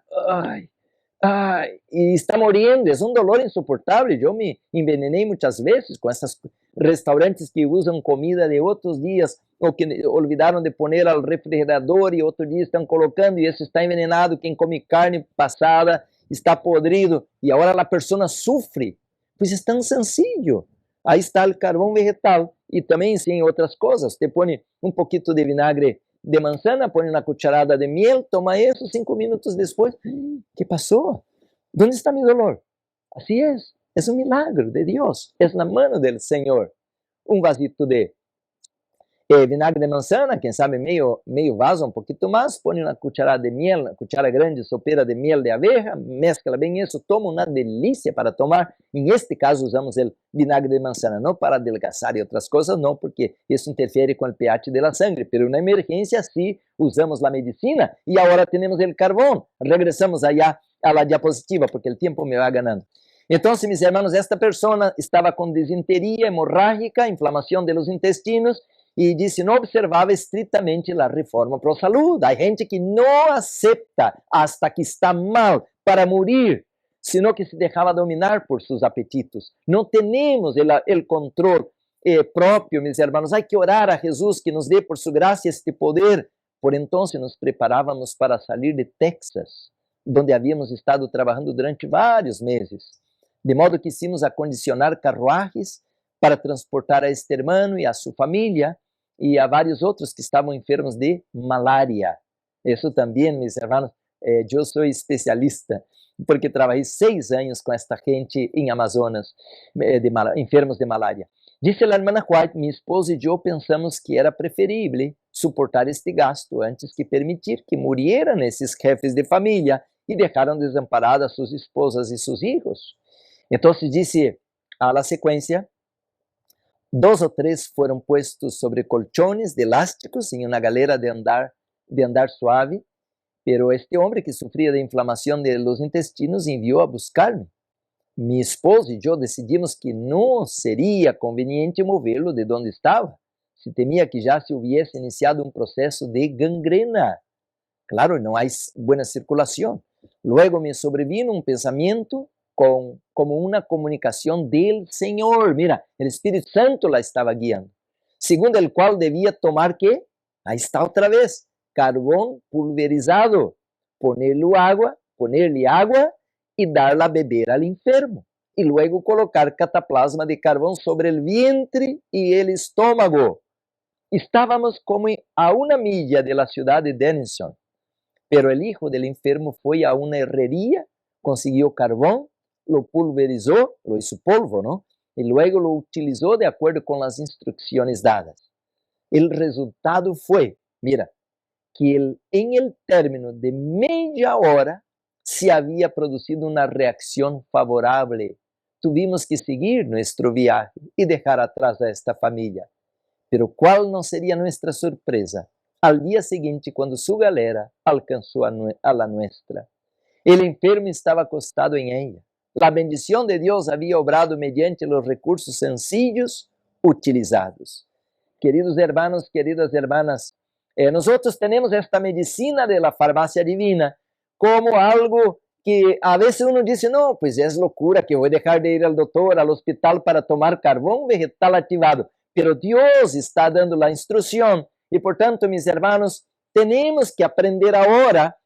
y está muriendo, es un dolor insoportable. Yo me envenené muchas veces con estos restaurantes que usan comida de otros días o que olvidaron de poner al refrigerador y otro día están colocando y eso está envenenado. Quien come carne pasada está podrido y ahora la persona sufre. Pues es tan sencillo. Ahí está el carbón vegetal y también sin otras cosas. Te pone un poquito de vinagre de manzana, pone una cucharada de miel, toma eso, 5 minutos después. ¿Qué pasó? ¿Dónde está mi dolor? Así es un milagro de Dios, es la mano del Señor. Un vasito de vinagre de manzana, quien sabe medio vaso, un poquito más, pone una cucharada de miel, una cuchara grande sopera de miel de abeja, mezcla bien eso, toma una delicia para tomar. En este caso usamos el vinagre de manzana, no para adelgazar y otras cosas, no, porque eso interfiere con el pH de la sangre, pero en una emergencia sí usamos la medicina y ahora tenemos el carbón. Regresamos allá a la diapositiva porque el tiempo me va ganando. Entonces, mis hermanos, esta persona estaba con disentería hemorrágica, inflamación de los intestinos, y dice, no observaba estrictamente la reforma pro salud. Hay gente que no acepta hasta que está mal para morir, sino que se dejaba dominar por sus apetitos. No tenemos el control propio, mis hermanos. Hay que orar a Jesús que nos dé por su gracia este poder. Por entonces nos preparábamos para salir de Texas, donde habíamos estado trabajando durante varios meses. De modo que hicimos acondicionar carruajes para transportar a este hermano y a su familia y a varios otros que estaban enfermos de malaria. Eso también, mis hermanos, yo soy especialista, porque trabajé 6 años con esta gente en Amazonas, enfermos de malaria. Dice la hermana White, mi esposa y yo pensamos que era preferible soportar este gasto antes que permitir que murieran esos jefes de familia y dejaran desamparadas sus esposas y sus hijos. Entonces dice a la secuencia, 2 o 3 fueron puestos sobre colchones de elásticos en una galera de andar suave, pero este hombre que sufría de inflamación de los intestinos envió a buscarme. Mi esposo y yo decidimos que no sería conveniente moverlo de donde estaba. Se temía que ya se hubiese iniciado un proceso de gangrena. Claro, no hay buena circulación. Luego me sobrevino un pensamiento como una comunicación del Señor. Mira, el Espíritu Santo la estaba guiando. Segundo el cual debía tomar, ¿qué? Ahí está otra vez, carbón pulverizado. Ponerle agua y darla a beber al enfermo. Y luego colocar cataplasma de carbón sobre el vientre y el estómago. Estábamos como a 1 milla de la ciudad de Denison. Pero el hijo del enfermo fue a una herrería, consiguió carbón, lo pulverizó, lo hizo polvo, ¿no? Y luego lo utilizó de acuerdo con las instrucciones dadas. El resultado fue, mira, que en el término de media hora se había producido una reacción favorable. Tuvimos que seguir nuestro viaje y dejar atrás a esta familia. Pero ¿cuál no sería nuestra sorpresa al día siguiente cuando su galera alcanzó a la nuestra? El enfermo estaba acostado en ella. La bendición de Dios había obrado mediante los recursos sencillos utilizados. Queridos hermanos, queridas hermanas, nosotros tenemos esta medicina de la farmacia divina como algo que a veces uno dice, no, pues es locura que voy a dejar de ir al doctor, al hospital para tomar carbón vegetal activado. Pero Dios está dando la instrucción y por tanto, mis hermanos, tenemos que aprender ahora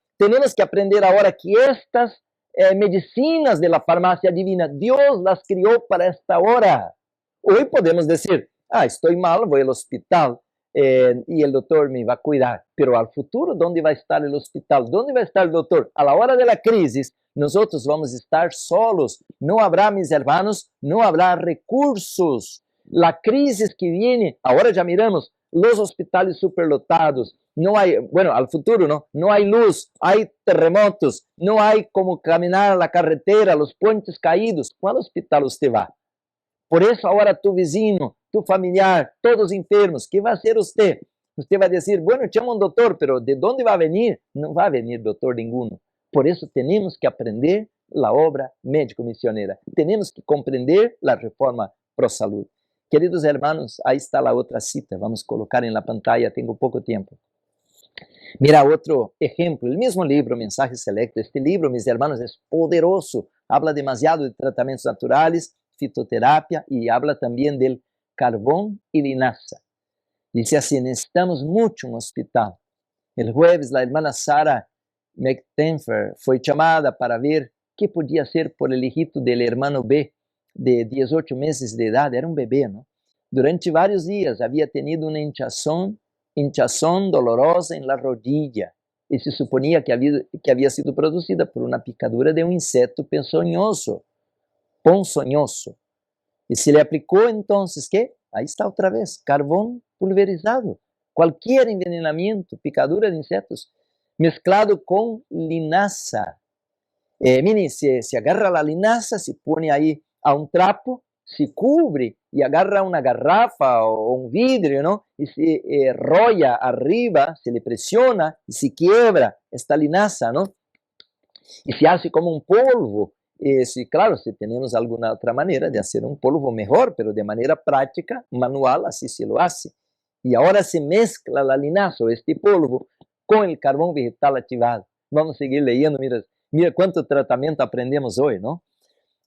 que estas medicinas de la farmacia divina, Dios las crió para esta hora. Hoy podemos decir, estoy mal, voy al hospital y el doctor me va a cuidar. Pero al futuro, ¿dónde va a estar el hospital? ¿Dónde va a estar el doctor? A la hora de la crisis, nosotros vamos a estar solos. No habrá, mis hermanos, no habrá recursos. La crisis que viene, ahora ya miramos, los hospitales superlotados, no hay, bueno, al futuro, no hay luz, hay terremotos, no hay como caminar a la carretera, los puentes caídos. ¿Cuál hospital usted va? Por eso ahora tu vecino, tu familiar, todos enfermos, ¿qué va a hacer usted? Você vai dizer, bueno, chama um doutor, pero ¿de onde vai venir? Não vai venir doutor nenhum. Por isso, temos que aprender a obra médico-missionera. Temos que compreender a reforma pro salud. Queridos hermanos, aí está a outra cita. Vamos colocar em la pantalla, tenho pouco tempo. Mira outro exemplo, o mesmo livro, Mensajes Selectos. Este livro, mis hermanos, é poderoso. Habla demasiado de tratamentos naturais, fitoterapia e habla também del carbón y linaza. Dice así, necesitamos mucho un hospital. El jueves, la hermana Sarah McTenfer foi chamada para ver qué podía hacer por el hijito del hermano B, de 18 meses de edad, era un bebé, ¿no? Durante varios días había tenido una hinchazón dolorosa en la rodilla y se suponía que había sido producida por una picadura de un insecto ponzoñoso. Y se le aplicó entonces, ¿qué? Ahí está otra vez, carbón pulverizado. Cualquier envenenamiento, picadura de insectos, mezclado con linaza. Miren, se agarra la linaza, se pone ahí a un trapo, se cubre y agarra una garrafa o un vidrio, ¿no? Y se rolla arriba, se le presiona y se quiebra esta linaza, ¿no? Y se hace como un polvo. Claro, si tenemos alguna otra manera de hacer un polvo mejor, pero de manera práctica, manual, así se lo hace. Y ahora se mezcla la linaza, este polvo, con el carbón vegetal activado. Vamos a seguir leyendo, mira cuánto tratamiento aprendemos hoy, ¿no?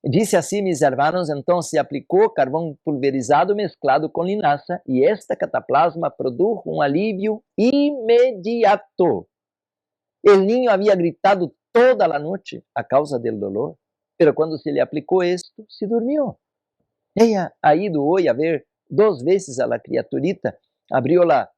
Dice así, mis hermanos, entonces se aplicó carbón pulverizado mezclado con linaza y esta cataplasma produjo un alivio inmediato. El niño había gritado toda la noche a causa del dolor. Pero cuando se le aplicó esto, se durmió. Ella ha ido hoy a ver 2 veces a la criaturita, abrió la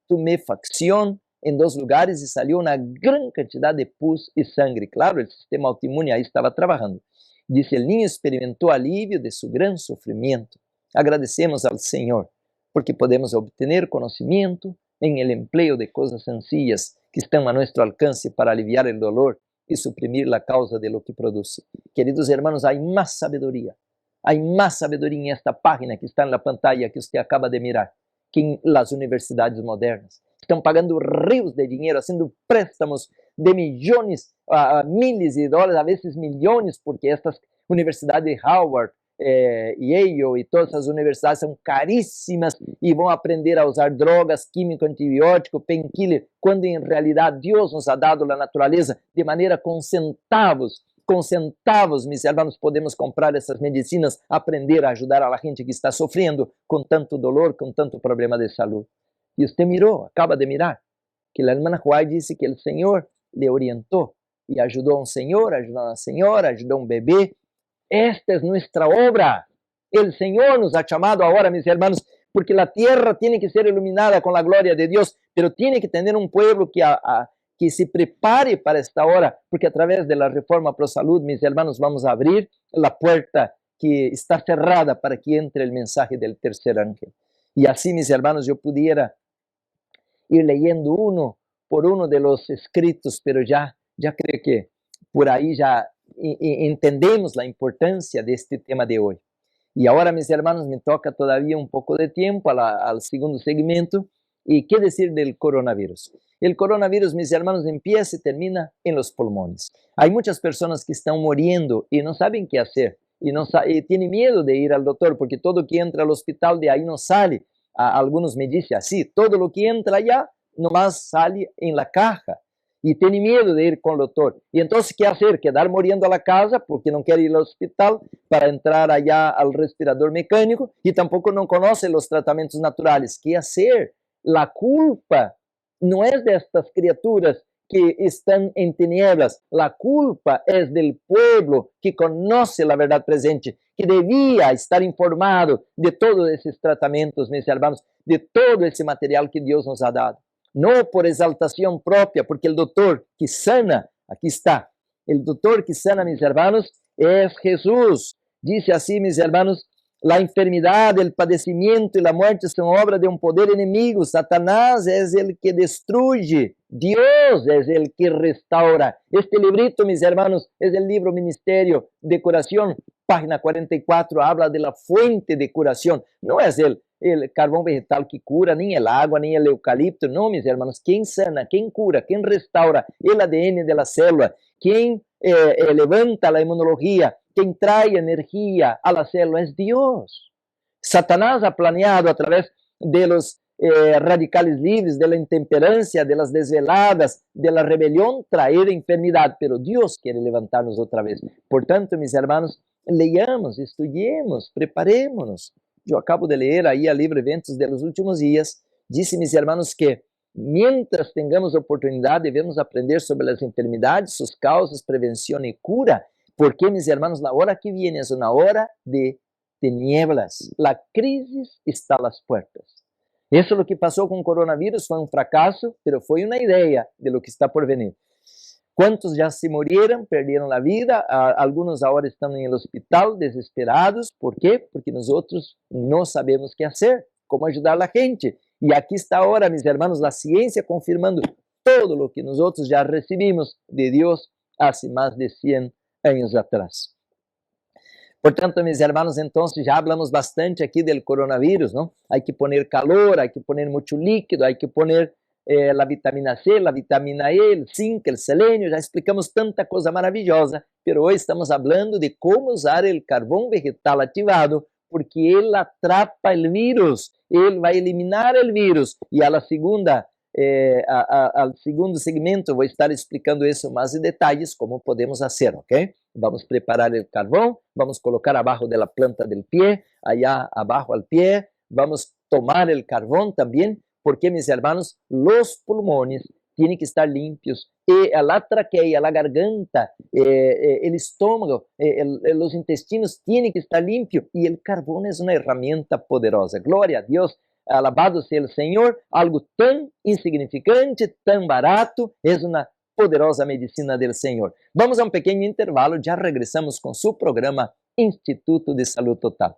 tumefacción en 2 lugares y salió una gran cantidad de pus y sangre. Claro, el sistema autoinmune ahí estaba trabajando. Dice, el niño experimentó alivio de su gran sufrimiento. Agradecemos al Señor, porque podemos obtener conocimiento en el empleo de cosas sencillas que están a nuestro alcance para aliviar el dolor y suprimir la causa de lo que produce. Queridos hermanos, hay más sabiduría en esta página que está en la pantalla que usted acaba de mirar, que en las universidades modernas. Están pagando ríos de dinero, haciendo préstamos de millones, miles de dólares, a veces millones, porque estas universidades de Harvard, Yale y todas esas universidades son carísimas y van a aprender a usar drogas, químico, antibiótico, painkiller, cuando en realidad Dios nos ha dado la naturaleza de manera con centavos, mis hermanos, podemos comprar essas medicinas, aprender a ajudar a la gente que está sofrendo com tanto dolor, com tanto problema de salud. E usted miró, acaba de mirar, que la hermana Juárez disse que el Señor le orientó y ayudó a un señor, ayudó a una señora, ayudó a un bebé. Esta es nuestra obra. El Señor nos ha llamado ahora, mis hermanos, porque la tierra tiene que ser iluminada con la gloria de Dios, pero tiene que tener un pueblo que se prepare para esta hora, porque a través de la reforma pro salud, mis hermanos, vamos a abrir la puerta que está cerrada para que entre el mensaje del tercer ángel. Y así, mis hermanos, yo pudiera ir leyendo uno por uno de los escritos, pero ya creo que por ahí ya entendemos la importancia de este tema de hoy. Y ahora, mis hermanos, me toca todavía un poco de tiempo al segundo segmento. ¿Y qué decir del coronavirus? El coronavirus, mis hermanos, empieza y termina en los pulmones. Hay muchas personas que están muriendo y no saben qué hacer. Y tienen miedo de ir al doctor porque todo que entra al hospital de ahí no sale. Algunos me dicen así, todo lo que entra allá nomás sale en la caja. Y tiene miedo de ir con el doctor. Y entonces, ¿qué hacer? Quedar muriendo a la casa porque no quiere ir al hospital para entrar allá al respirador mecánico y tampoco no conoce los tratamientos naturales. ¿Qué hacer? La culpa no es de estas criaturas que están en tinieblas. La culpa es del pueblo que conoce la verdad presente, que debía estar informado de todos esos tratamientos, mis hermanos, de todo ese material que Dios nos ha dado. No por exaltación propia, porque el doctor que sana, aquí está, el doctor que sana, mis hermanos, es Jesús. Dice así, mis hermanos, la enfermedad, el padecimiento y la muerte son obra de un poder enemigo. Satanás es el que destruye, Dios es el que restaura. Este librito, mis hermanos, es el libro Ministerio de Curación, página 44, habla de la fuente de curación. No es el o carvão vegetal que cura, nem o água, nem o eucalipto. Não, meus irmãos, quem sana, quem cura, quem restaura o ADN da célula, quem levanta a imunologia, quem traz energia à célula é Deus. Satanás ha planeado a través de los radicales livres, de la intemperancia, de las desveladas, de la rebelión, traer enfermedad, pero Dios quiere levantarnos otra vez. Por tanto, mis hermanos, leamos, estudiemos, preparémonos. Eu acabo de ler aí a livro Eventos de los Últimos Dias, disse, mis hermanos, que mientras tengamos oportunidade, devemos aprender sobre as enfermidades, suas causas, prevenção e cura, porque, mis hermanos, a hora que viene é uma hora de tinieblas. La crisis está a las puertas. Isso é o que passou com o coronavírus, foi um fracasso, mas foi uma ideia de lo que está por venir. Quantos já se morreram, perderam a vida, alguns agora estão no hospital desesperados. Por quê? Porque nós outros não sabemos o que fazer, como ajudar a gente. E aqui está agora, meus irmãos, a ciência confirmando todo o que nós outros já recebimos de Deus há mais de 100 anos atrás. Portanto, meus irmãos, então já hablamos bastante aqui do coronavírus, não? Há que poner calor, há que poner muito líquido, há que poner a vitamina C, a vitamina E, o zinc, o selênio, já explicamos tanta coisa maravilhosa, mas hoje estamos falando de como usar o carvão vegetal ativado, porque ele atrapa o vírus, ele vai eliminar o vírus, e ao segundo segmento vou estar explicando isso mais em detalhes, como podemos fazer, ok? Vamos preparar o carvão, vamos colocar abaixo da planta do pé, allá abaixo al pé, vamos tomar o carvão também, porque, mis hermanos, os pulmões têm que estar limpios, e a traqueia, a garganta, o estômago, os intestinos têm que estar limpios, e o carvão é uma ferramenta poderosa. Glória a Deus, alabado seja o Senhor, algo tão insignificante, tão barato, é uma poderosa medicina do Senhor. Vamos a um pequeno intervalo, já regressamos com seu programa Instituto de Saúde Total.